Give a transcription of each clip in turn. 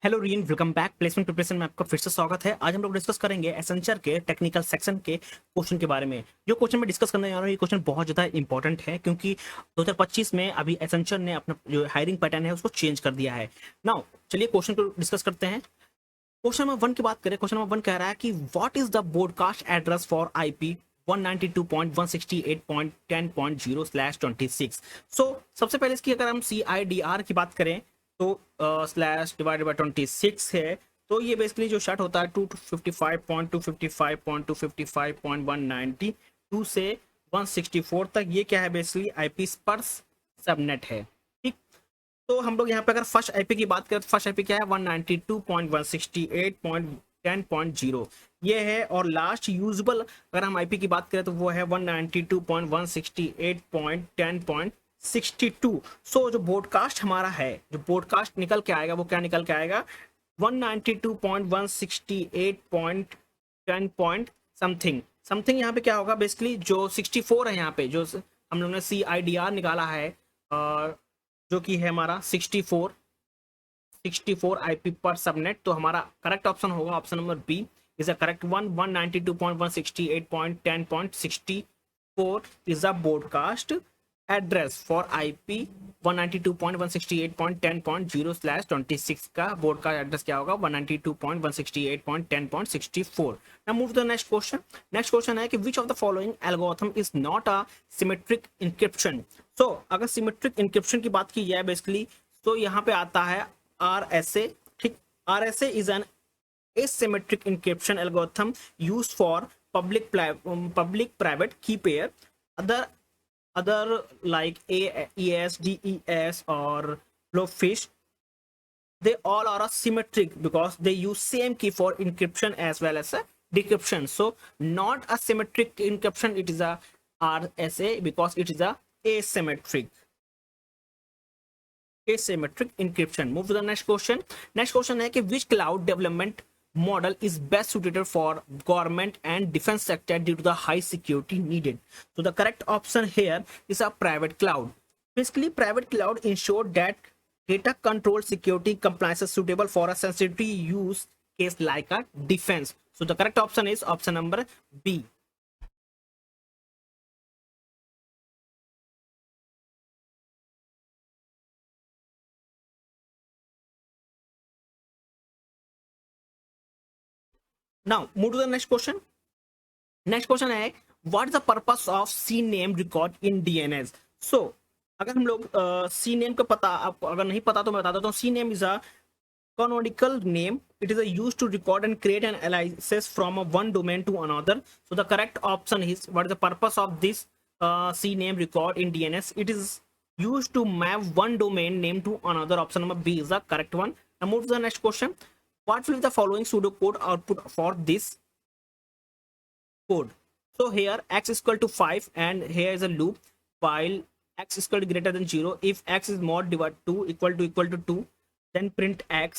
Hello Reen, welcome back. Placement preparation में आपका फिर से स्वागत है। आज हम लोग डिस्कस करेंगे एसेंचर के टेक्निकल सेक्शन के क्वेश्चन के बारे में। जो क्वेश्चन मैं डिस्कस करने जा रहा हूँ ये क्वेश्चन बहुत ज़्यादा इंपॉर्टेंट है, क्योंकि 2025 में अभी एसेंचर ने अपना जो हायरिंग पैटर्न है उसको चेंज कर दिया है। नाउ चलिए क्वेश्चन को डिस्कस करते हैं। क्वेश्चन नंबर 1 की बात करें। क्वेश्चन नंबर 1 कह रहा है कि what is the broadcast address for IP 192.168.10.0/26। सो सबसे पहले इसकी अगर हम CIDR की बात करें तो स्लैश डिवाइडेड बाय 26 है। तो ये बेसिकली जो शर्ट होता है 255.255.255.192 से 164 तक, ये क्या है बेसिकली आईपी पर सबनेट है। ठीक, तो हम लोग यहाँ पे अगर फर्स्ट आईपी की बात करें तो फर्स्ट आईपी क्या है 192.168.10.0 ये है। और लास्ट यूजेबल अगर हम आईपी की बात करें तो वो है 192.168.10.62। सो जो ब्रॉडकास्ट हमारा है, जो ब्रॉडकास्ट निकल के आएगा वो क्या निकल के आएगा 192.168. Something something. यहाँ पे क्या होगा बेसिकली जो 64 है, यहाँ पे जो हम लोग ने CIDR निकाला है जो कि है हमारा 64 आईपी पर सबनेट। तो हमारा करेक्ट ऑप्शन होगा option number B is the correct one. 192.168.10.64 is the broadcast address for IP 192.168.10.0/26 का ब्रॉडकास्ट एड्रेस क्या होगा 192.168.10.64। Now move to the next question. Next question है कि which of the following algorithm is not a symmetric encryption. So अगर symmetric encryption की बात की जाए बेसिकली तो यहाँ पे आता है RSA। ठीक, RSA is an asymmetric encryption algorithm used for public-private key pair. Other like AES, DES or Blobfish, they all are symmetric because they use same key for encryption as well as decryption. So not a symmetric encryption, it is a RSA because it is a asymmetric encryption. Move to the next question. Next question है कि which cloud development model is best suited for government and defense sector due to the high security needed. So the correct option here is a private cloud. Basically private cloud ensure that data control security compliance is suitable for a sensitive use case like a defense. So the correct option is option number B. Now move to the next question. Next question है what is the purpose of C name record in DNS। So अगर हम लोग C name का पता आपको अगर नहीं पता तो मैं बता देता हूँ। C name is a canonical name. It is used to record and create an alias from one domain to another. So the correct option is what is the purpose of this CNAME record in DNS? It is used to map one domain name to another. Option number B is the correct one. Now move to the next question. What will be the following pseudocode output for this code? So here x is equal to 5 and here is a loop while x is equal to greater than 0. If x is mod divided 2 equal to 2, then print x.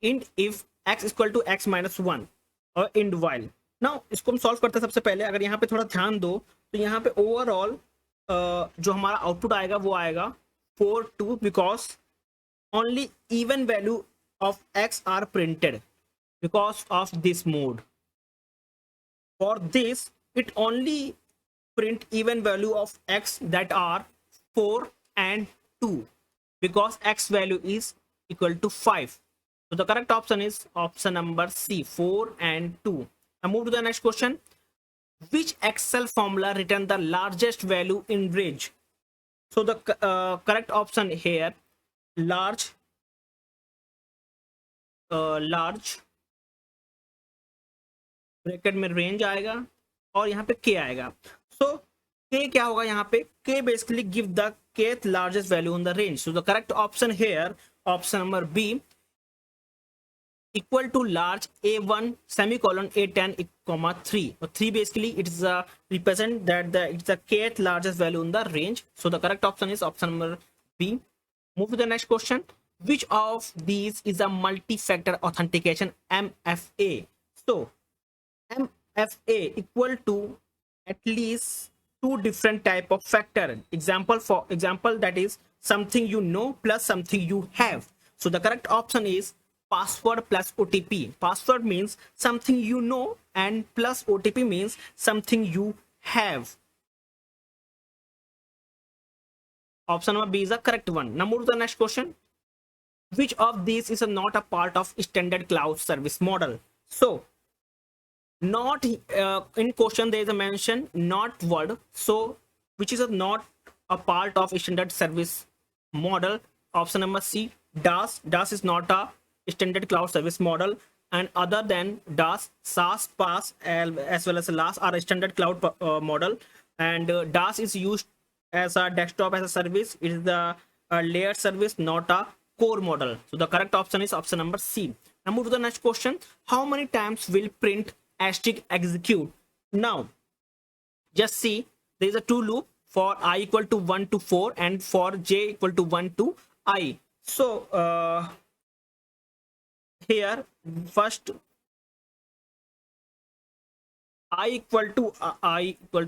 int if x is equal to x minus 1 और int while. Now इसको हम solve करते हैं। सबसे पहले अगर यहाँ पे थोड़ा ध्यान दो तो यहाँ पे ओवरऑल जो हमारा आउटपुट आएगा वो आएगा 4 2 because only even value of x are printed because of this mode. For this it only print even value of x that are 4 and 2 because x value is equal to 5. So the correct option is option number C, 4 and 2. Now move to the next question. Which Excel formula return the largest value in range? So the correct option here large bracket में range आएगा और यहाँ पे k आएगा। सो k क्या होगा यहाँ पे k basically give the kth largest value in the range. So the correct option here option number B equal to large a1 semicolon a10 comma 3 or 3 basically it is represent that it's the kth largest value in the range. So the correct option is option number B. Move to the next question. which of these is a multi-factor authentication, MFA? So MFA equal to at least two different type of factor. Example, for example, that is something you know plus something you have. So the correct option is password plus OTP. Password means something you know and plus OTP means something you have. Option number B is the correct one. Now move to the next question. Which of these is not a part of standard cloud service model? So not in question there is a mention not word, so which is not a part of standard service model. Option number C, DAS is not a standard cloud service model, and other than DAS, SaaS, PaaS as well as LaaS are a standard cloud model, and DAS is used as a desktop as a service. It is the layered service, not a core model. So the correct option is option number C. Now move to the next question. How many times will print asterisk execute? Now just see, there is a two loop for I equal to 1 to 4 and for j equal to 1 to I. So here first I equal to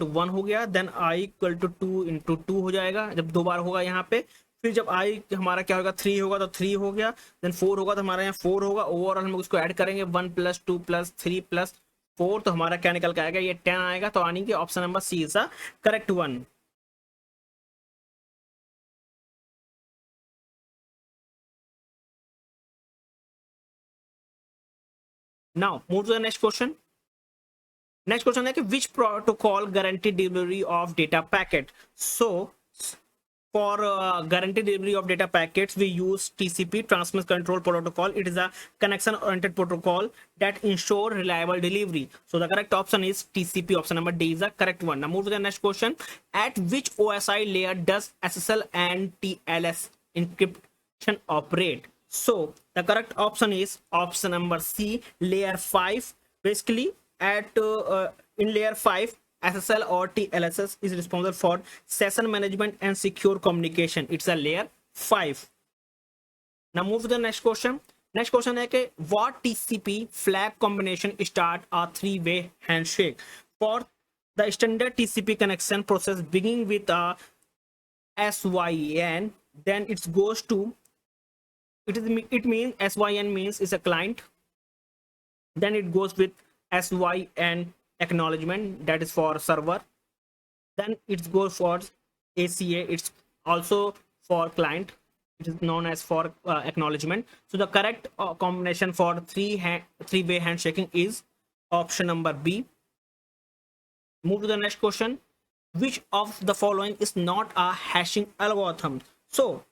1 हो गया, then I equal to 2 into 2 हो जाएगा जब दो बार होगा यहाँ पे. फिर जब I हमारा क्या होगा 3 होगा तो 3 हो गया, देन 4 होगा तो हमारा यहाँ 4 होगा. ओवरऑल हम उसको ऐड करेंगे 1 + 2 + 3 + 4, तो हमारा क्या निकल के आएगा, ये 10 आएगा. तो यानी कि option number C is the correct one. Now move to the next question. Next question है कि which protocol guarantee delivery of data packet? So for guaranteed delivery of data packets we use TCP, transmission control protocol. It is a connection oriented protocol that ensure reliable delivery. So the correct option is TCP. Option number D is the correct one. Now move to the next question. At which OSI layer does SSL and TLS encryption operate? So the correct option is option number C, layer 5. Basically at in layer 5, SSL or TLS is responsible for session management and secure communication. It's a layer 5. Now move to the next question. Next question है कि what TCP flag combination start a three-way handshake? For the standard TCP connection process beginning with a SYN, then it goes to it means SYN means is a client, then it goes with SYN acknowledgement, that is for server, then it goes for ACA, it's also for client, it is known as for acknowledgement. So the correct combination for three-way handshaking is option number B. Move to the next question. Which of the following is not a hashing algorithm? So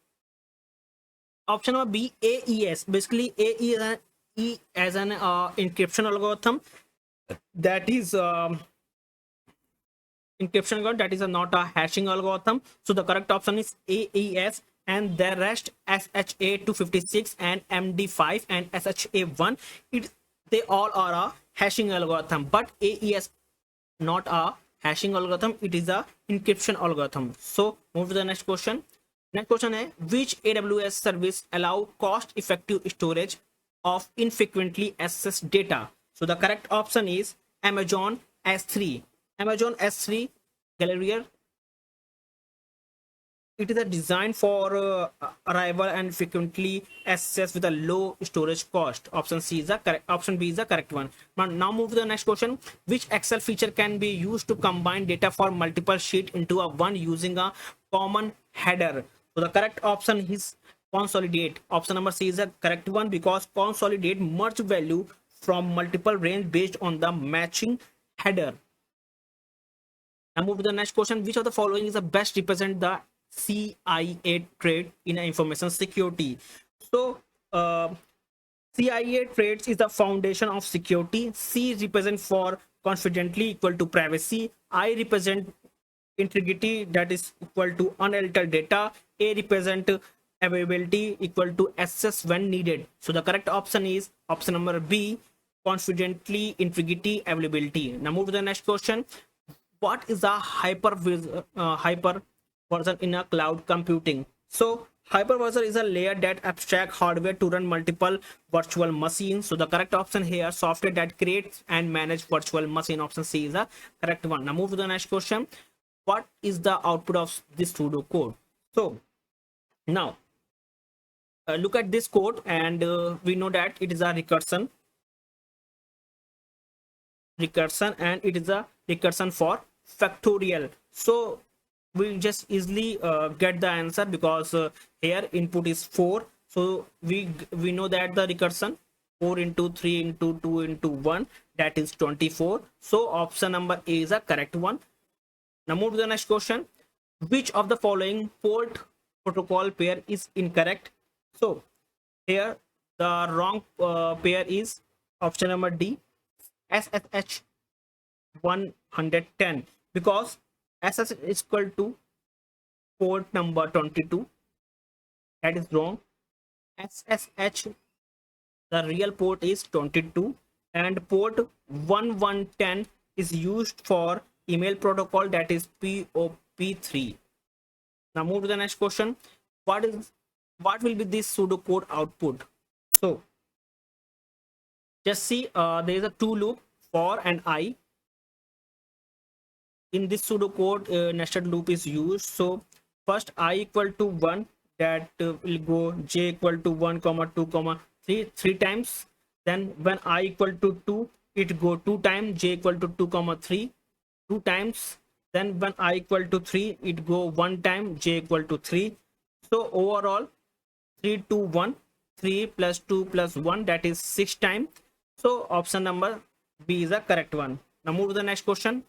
option number B, AES. Basically AE as an encryption algorithm, that is encryption algorithm, that is not a hashing algorithm. So the correct option is AES, and the rest SHA-256 and MD5 and SHA-1, they all are a hashing algorithm, but AES not a hashing algorithm, it is a encryption algorithm. So move to the next question. Next question है, which AWS service allow cost effective storage of infrequently accessed data? So the correct option is Amazon S3. Amazon S3 Galerier. It is a design for arrival and frequently access with a low storage cost. Option C is the correct. Option B is the correct one. Now move to the next question. Which Excel feature can be used to combine data for multiple sheets into a one using a common header? So the correct option is consolidate. Option number C is the correct one, because consolidate merge value from multiple range based on the matching header. Now move to the next question. Which of the following is the best represent the CIA trait in information security? So CIA traits is the foundation of security. C represent for confidently equal to privacy. I represent integrity, that is equal to unaltered data. A represent availability equal to access when needed. So the correct option is option number B, confidently, integrity, availability. Now move to the next question. What is a hyper version in a cloud computing? So Hypervisor is a layer that abstracts hardware to run multiple virtual machines. So the correct option here, software that creates and manage virtual machine. Option C is the correct one. Now move to the next question. What is the output of this pseudo code? So now look at this code, and we know that it is a recursion, and it is a recursion for factorial. So we'll just easily get the answer, because here input is 4. So we know that the recursion 4 into 3 into 2 into 1, that is 24. So option number A is a correct one. Now move to the next question. Which of the following port protocol pair is incorrect? So here the wrong pair is option number D, SSH 110, because SSH is equal to port number 22. That is wrong. SSH, the real port is 22, and port 1110 is used for email protocol, that is POP3. Now move to the next question. What will be this pseudocode output? So just see, there is a to loop for and I. In this pseudocode, nested loop is used. So first I equal to 1, that will go j equal to 1 comma 2 comma 3 times. Then when I equal to 2, it go 2 times, j equal to 2 comma 3 2 times. Then when I equal to 3, it go 1 time, j equal to 3. So overall 3 2 1, 3 plus 2 plus 1, that is 6 times. So option number B is the correct one. Now move to the next question.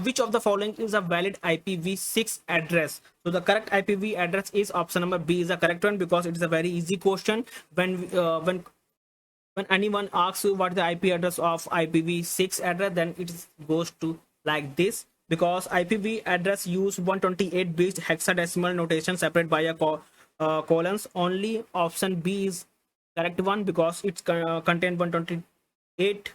Which of the following is a valid IPv6 address? So the correct IPv address is option number B is the correct one, because it is a very easy question. When anyone asks you what is the IP address of IPv6 address, then it goes to like this, because IPv address use 128 bit hexadecimal notation separated by a colons. Only option B is correct one, because it's contain 128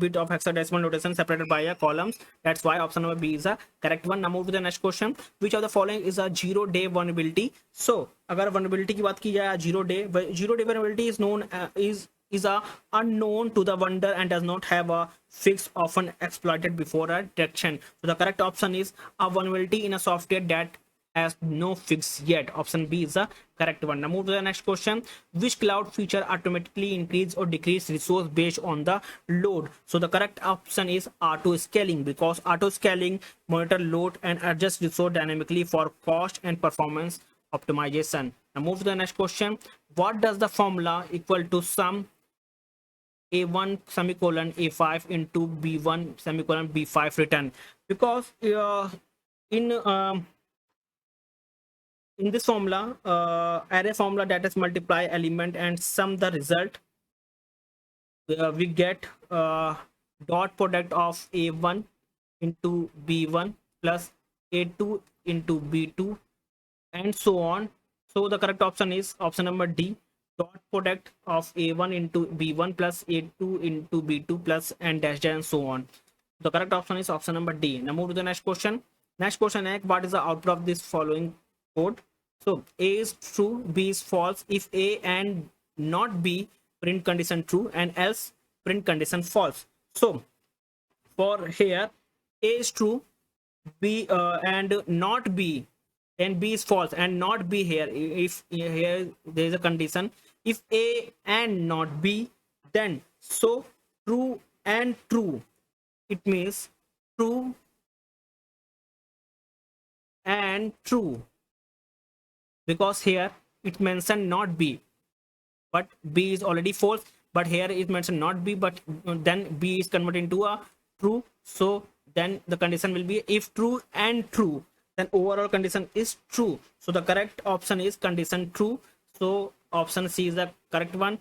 bit of hexadecimal notation separated by a columns. That's why option number B is a correct one. Now move to the next question. Which of the following is a 0-day vulnerability? So अगर vulnerability की बात की जाए, zero day vulnerability is known is a unknown to the vendor and does not have a fix, often exploited before a detection. So the correct option is a vulnerability in a software that has no fix yet. Option B is the correct one. Now move to the next question. Which cloud feature automatically increase or decrease resource based on the load? So the correct option is auto scaling, because auto scaling monitor load and adjust resource dynamically for cost and performance optimization. Now move to the next question. What does the formula equal to sum A1 semicolon A5 into B1 semicolon B5 written? Because in this formula, array formula, that is multiply element and sum the result, we get dot product of A1 into B1 plus A2 into B2 and so on. So the correct option is option number D, dot product of A1 into B1 plus A2 into B2 plus and dash dash and so on. The correct option is option number D. Now move to the next question. Next question is, what is the output of this following code? So A is true, B is false. If A and not B, print condition true, and else print condition false. So for here, A is true, B and not B, and B is false and not B. Here if here there is a condition, if A and not B, then so true and true, it means true and true, because here it mentioned not B, but B is already false, but here it mentioned not B, but then B is converted into a true. So then the condition will be if true and true, then overall condition is true. So the correct option is condition true. So option C is the correct one.